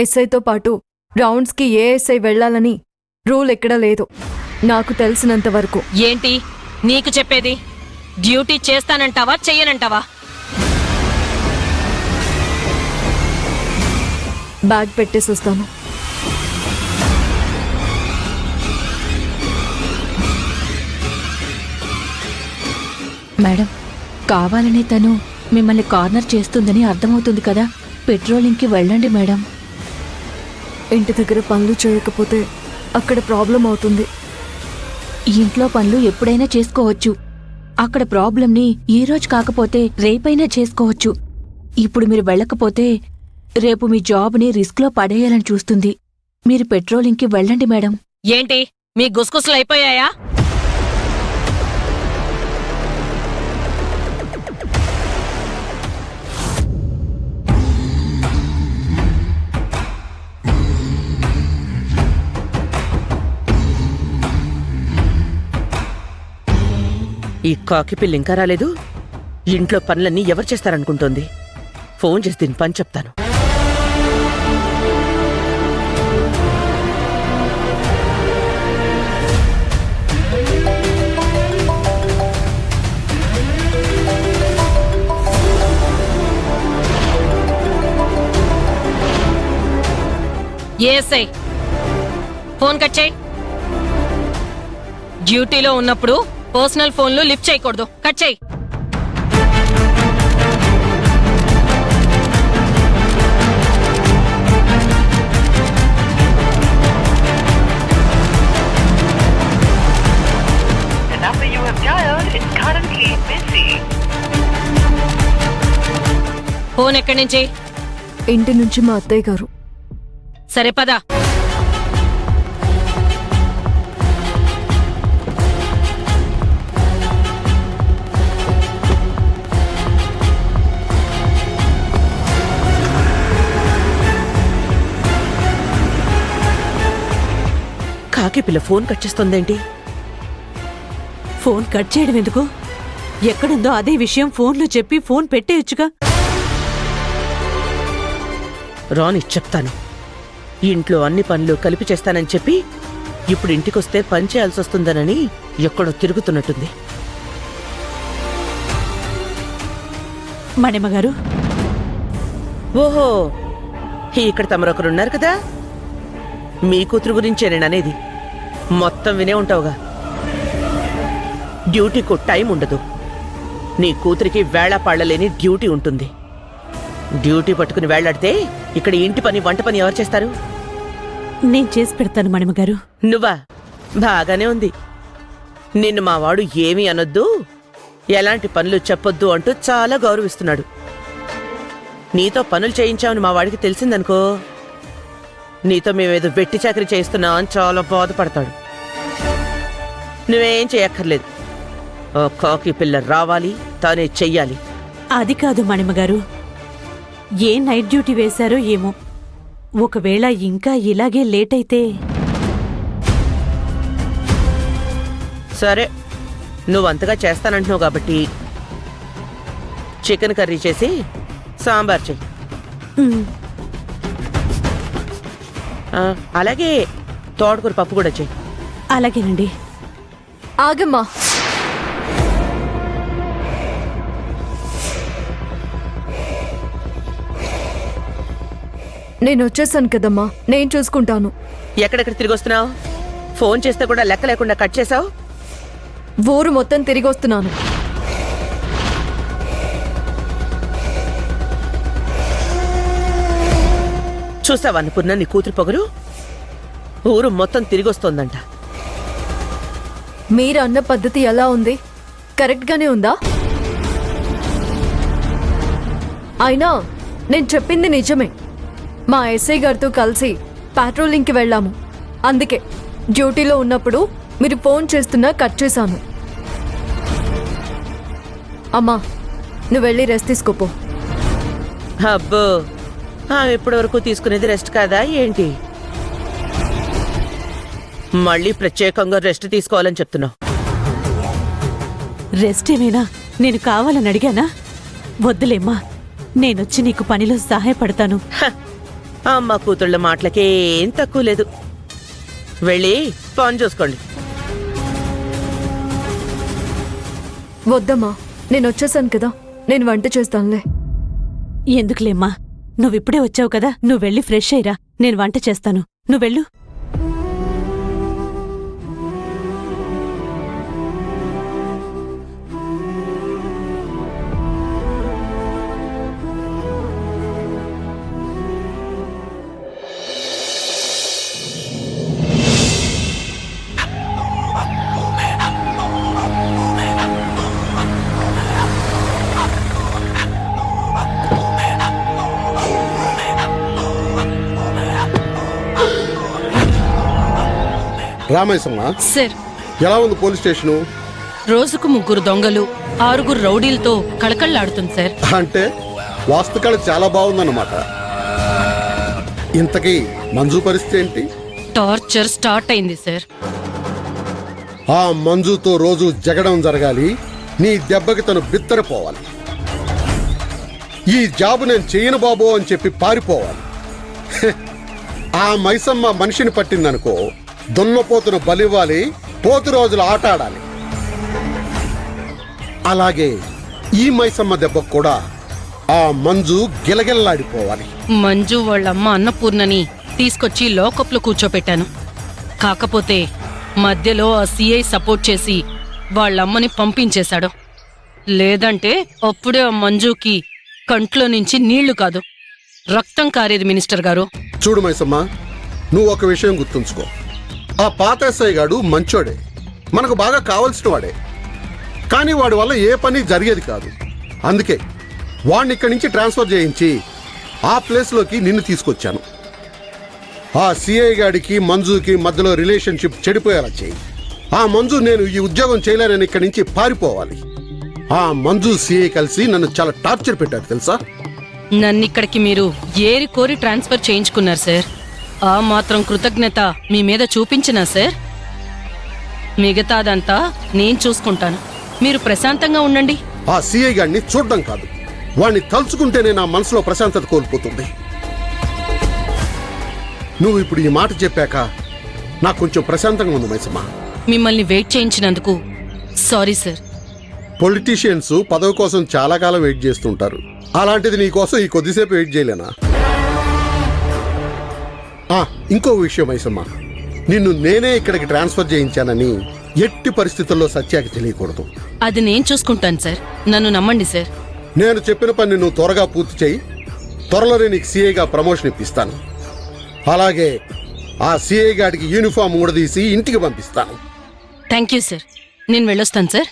ఎస్ఐతో పాటు రౌండ్స్కి ఏ ఎస్ఐ వెళ్లాలని రూల్ ఎక్కడా లేదు నాకు తెలిసినంత వరకు. ఏంటి నీకు చెప్పేది? డ్యూటీ చేస్తానంటావా చెయ్యనంటావా? బ్యాగ్ పెట్టేసి వస్తాను. మేడం, కావాలని తను మిమ్మల్ని కార్నర్ చేస్తుందని అర్థమవుతుంది కదా. పెట్రోలింగ్కి వెళ్ళండి మేడం. ఇంటి దగ్గర పనులు చేయకపోతే అక్కడ ప్రాబ్లం అవుతుంది. ఇంట్లో పనులు ఎప్పుడైనా చేసుకోవచ్చు. అక్కడ ప్రాబ్లంని ఈ రోజు కాకపోతే రేపైనా చేసుకోవచ్చు. ఇప్పుడు మీరు వెళ్ళకపోతే రేపు మీ జాబ్ని రిస్క్లో పడేయాలని చూస్తుంది. మీరు పెట్రోలింగ్కి వెళ్ళండి మేడం. ఏంటి మీ గుసగుసలు అయిపోయాయా? ఈ కాకి పిల్ల ఇంకా రాలేదు. ఇంట్లో పనులన్నీ ఎవరు చేస్తారనుకుంటోంది? ఫోన్ చేసి దీని పని చెప్తాను. ఏసై ఫోన్ కట్ చేయి. డ్యూటీలో ఉన్నప్పుడు పర్సనల్ ఫోన్లు లిఫ్ట్ చేయకూడదు. కట్ చేయి. ఫోన్ ఎక్కడి నుంచి? ఇంటి నుంచి మా అత్తయ్య గారు. సరే పదా. కాకి పిల్ల ఫోన్ కట్ చేస్తుందేంటి? ఫోన్ కట్ చేయడం ఎందుకు? ఎక్కడుందో అదే విషయం ఫోన్లో చెప్పి ఫోన్ పెట్టేయచ్చుగా. రాని చెప్తాను. ఇంట్లో అన్ని పనులు కలిపి చేస్తానని చెప్పి ఇప్పుడు ఇంటికొస్తే పని చేయాల్సి వస్తుందనని ఎక్కడో తిరుగుతున్నట్టుంది. మణిమగారు, ఓహో, ఇక్కడ తమరొకరున్నారు కదా. మీ కూతురు గురించే నేననేది. మొత్తం వినే ఉంటావుగా. డ్యూటీకు టైం ఉండదు. నీ కూతురికి వేళాపాళ్లలేని డ్యూటీ ఉంటుంది. డ్యూటీ పట్టుకుని వేళ్లాడితే ఇక్కడ ఇంటి పని వంట పని ఎవరు చేస్తారు? నేను చేసి పెడతాను మణిమగారు. నువ్వా? బాగానే ఉంది. నిన్ను మావాడు ఏమీ అనొద్దు, ఎలాంటి పనులు చెప్పొద్దు అంటూ చాలా గౌరవిస్తున్నాడు. నీతో పనులు చేయించామని మా వాడికి తెలిసిందనుకో, నీతో మేమేదో వెట్టి చాకరీ చేయిస్తున్నా అని చాలా బాధపడతాడు. నువ్వేం చేయక్కర్లేదు. ఓ కాకి పిల్ల రావాలి, తానే చెయ్యాలి. అది కాదు మణిమగారు, ఏ నైట్ డ్యూటీ వేశారో ఏమో. ఒకవేళ ఇంకా ఇలాగే లేట్ అయితే? సరే, నువ్వంతగా చేస్తానంటున్నావు కాబట్టి చికెన్ కర్రీ చేసి సాంబార్ చెయ్యి. అలాగే తోటకూర పప్పు కూడా చెయ్యి. అలాగేనండి. ఆగమ్మా. నేను వచ్చేసాను కదమ్మా, నేను చూసుకుంటాను. ఎక్కడెక్కడ తిరిగి వస్తున్నావు? ఫోన్ చేస్తే కూడా లెక్క లేకుండా కట్ చేసావు. ఊరు మొత్తం తిరిగి వస్తున్నాను. చూసావా అన్నపూర్ణ, నీ కూతురు పొగరు? ఊరు మొత్తం తిరిగి వస్తోందంట. మీరు అన్న పద్ధతి ఎలా ఉంది? కరెక్ట్గానే ఉందా? అయినా నేను చెప్పింది నిజమే. మా ఎస్ఐ గారితో కలిసి పాట్రోలింగ్కి వెళ్ళాము. అందుకే డ్యూటీలో ఉన్నప్పుడు మీరు ఫోన్ చేస్తున్నా కట్ చేశాను. అమ్మా, నువ్వు వెళ్ళి రెస్ట్ తీసుకోపో. అబ్బో, ఇప్పటి వరకు తీసుకునేది రెస్ట్ కాదా ఏంటి? మళ్ళీ ప్రత్యేకంగా రెస్ట్ తీసుకోవాలని చెప్తున్నావు. రెస్ట్ ఏమైనా నేను కావాలని అడిగానా? వద్దులేమ్మా, నేనొచ్చి నీకు పనిలో సహాయపడతాను. అమ్మ కూతుళ్ళ మాటలకేం తక్కువ లేదు. వెళ్ళి పని చూసుకోండి. వద్దమ్మా, నేను వచ్చేసాను కదా, నేను వంట చేస్తానులే. ఎందుకులేమ్మా, నువ్విప్పుడే వచ్చావు కదా, నువ్వు వెళ్ళి ఫ్రెష్ అయ్యిరా, నేను వంట చేస్తాను. నువ్వెళ్ళు. రామేశమ్మ, సార్, ఎలా ఉంది పోలీస్ స్టేషను? రోజుకు 3 దొంగలు 6 రౌడీలతో కళకళలాడుతుంది సార్. అంటే వాస్తుకళ చాలా బాగుందన్నమాట. ఇంతకీ మంజు పరిస్థితి ఏంటి? టార్చర్ స్టార్ట్ అయింది సార్. ఆ మంజుతో రోజు జగడం జరగాలి, నీ దెబ్బకి తను బిత్తరపోవాలి. ఈ జాబు నేను చేయను బాబో అని చెప్పి పారిపోవాలి. హె, ఆ మైసమ్మ మనిషిని పట్టిందనుకో, దున్నపోతును బలివ్వాలి, పోతు రోజులు ఆట ఆడాలి. అలాగే ఈ మైసమ్మ దెబ్బకు కూడా ఆ మంజు గిలగిల్లాడిపోవాలి. మంజు వాళ్ళమ్మ అన్నపూర్ణని తీసుకొచ్చి లోకప్లో కూర్చోపెట్టాను. కాకపోతే మధ్యలో ఆ సిఐ సపోర్ట్ చేసి వాళ్ళమ్మని పంపించేశాడు. లేదంటే అప్పుడే ఆ మంజుకి కంట్లో నుంచి నీళ్లు కాదు, రక్తం కారేది మినిస్టర్ గారు. చూడు మైసమ్మ, నువ్వు ఒక విషయం గుర్తుంచుకో. ఆ పాత ఎస్ఐ గాడు మంచోడే, మనకు బాగా కావలసిన వాడే. కానీ వాడి వల్ల ఏ పని జరిగేది కాదు. అందుకే వాడిని ఇక్కడి నుంచి ట్రాన్స్ఫర్ చేయించి ఆ ప్లేస్లోకి నిన్ను తీసుకొచ్చాను. ఆ సిఐ గాడికి మంజుకి మధ్యలో రిలేషన్షిప్ చెడిపోయేలా చేయి. ఆ మంజు నేను ఈ ఉద్యోగం చేయలేనని ఇక్కడి నుంచి పారిపోవాలి. ఆ మంజు సిఐ కలిసి నన్ను చాలా టార్చర్ పెట్టారు తెలుసా. నన్నిక్కడికి మీరు ఏరి కోరి ట్రాన్స్ఫర్ చేయించుకున్నారు సార్. ఆ మాత్రం కృతజ్ఞత మీ మీద చూపించినా సార్? మిగతాదంతా నేను చూసుకుంటాను, మీరు ప్రశాంతంగా ఉండండి. ఆ సిఐ గాడిని చూడడం కాదు, వాణ్ణి తలుచుకుంటేనే నా మనసులో ప్రశాంతత కోల్పోతుంది. నువ్వు ఇప్పుడు ఈ మాట చెప్పాక నాకు కొంచెం ప్రశాంతంగా ఉంది మైసమ్మ. మిమ్మల్ని వెయిట్ చేయించినందుకు సారీ సార్. పొలిటీషియన్స్ పదవి కోసం చాలా కాలం వెయిట్ చేస్తుంటారు. అలాంటిది నీ కోసం ఈ కొద్దిసేపు వెయిట్ చేయలేనా? ఇంకో విషయం మైసమ్మ, నిన్ను నేనే ఇక్కడికి ట్రాన్స్ఫర్ చేయించానని ఎట్టి పరిస్థితుల్లో సత్యాకి తెలియకూడదు. అది నేను చూసుకుంటాను సార్, నన్ను నమ్మండి సార్. నేను చెప్పిన పని నువ్వు త్వరగా పూర్తి చేయి. త్వరలోనే నీకు సిఐగా ప్రమోషన్ ఇప్పిస్తాను. అలాగే ఆ సిఐ గాడికి యూనిఫామ్ ఊడదీసి ఇంటికి పంపిస్తాను. థ్యాంక్ యూ సార్, నేను వెళ్ళొస్తాను సార్.